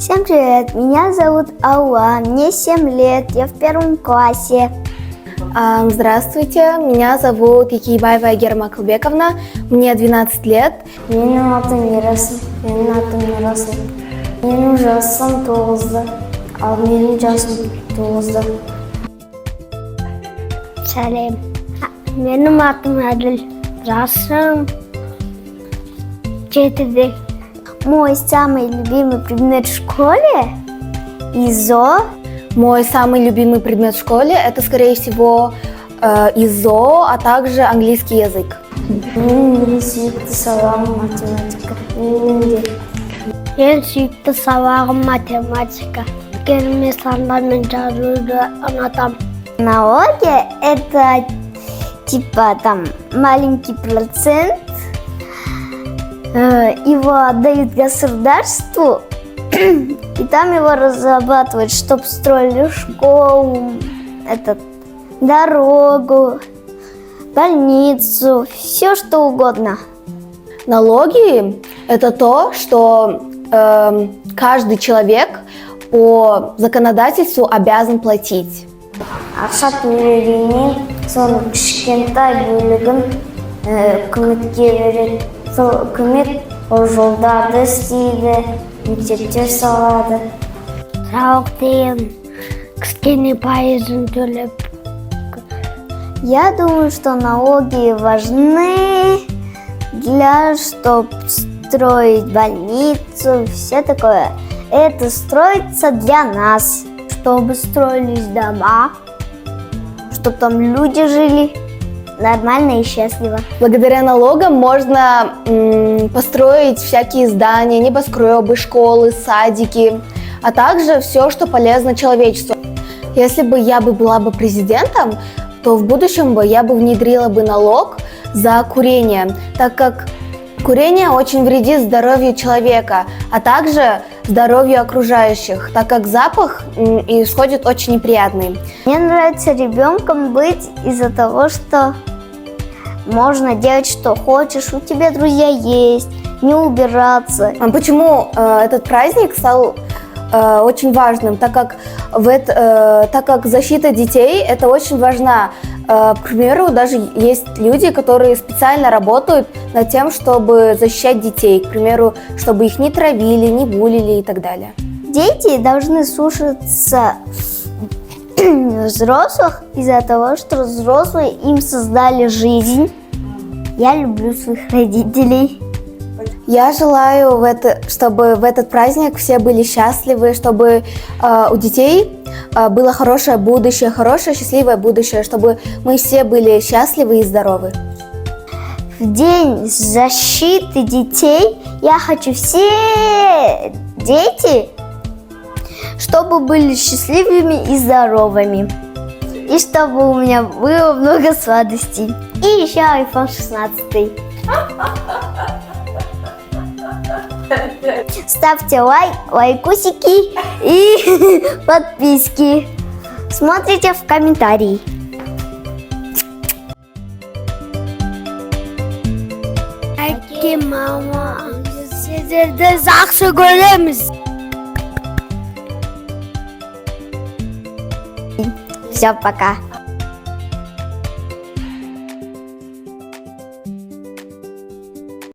Всем привет, меня зовут Алла, мне 7 лет, я в 1 классе. Здравствуйте, меня зовут Якибаева Айгерім Акылбековна, мне 12 лет. Менің атым Ерасыл, менің жасым 9-да, ал менің жасым 9-да. Сәлем, менің атым Әділ, жасым 7-де. Мой самый любимый предмет в школе – ИЗО. Мой самый любимый предмет в школе – это, скорее всего, ИЗО, а также английский язык. Менің сүйікті сабағым математика. Ең сүйікті сабағым математика. Өйткені сандар мен жазуды ұнатамын. Налоги – это типа там маленький процент. Его отдают государству, и там его разрабатывают, чтобы строили школу, дорогу, больницу, все что угодно. Налоги – это то, что каждый человек по законодательству обязан платить. Ақша төлегеннен соның кішкентай бөлігін үкіметке береді. Сол үкімет ол жолдарды істейді, мектептер салады. Салық деген кішкене пайызын төлеп. Я думаю, что налоги важны чтобы строить больницу, все такое. Это строится для нас, чтобы строились дома, чтобы там люди жили нормально и счастливо. Благодаря налогам можно построить всякие здания, небоскребы, школы, садики, а также все, что полезно человечеству. Если бы я была бы президентом, то в будущем я бы внедрила бы налог за курение, так как курение очень вредит здоровью человека, а также здоровью окружающих, так как запах исходит очень неприятный. Мне нравится ребенком быть из-за того, что можно делать, что хочешь, у тебя друзья есть, не убираться. Почему этот праздник стал очень важным? Так как защита детей это очень важна. К примеру, даже есть люди, которые специально работают над тем, чтобы защищать детей. К примеру, чтобы их не травили, не булили и так далее. Дети должны слушаться взрослых из-за того, что взрослые им создали жизнь. Я люблю своих родителей. Я желаю, чтобы в этот праздник все были счастливы, чтобы у детей было хорошее будущее, хорошее счастливое будущее, чтобы мы все были счастливы и здоровы. В день защиты детей я хочу все дети, чтобы были счастливыми и здоровыми. И чтобы у меня было много сладостей. И еще iPhone 16. Ставьте лайкусики и подписки. Смотрите в комментарии. Мама, sizlerden жақсы көреміз. Все, пока.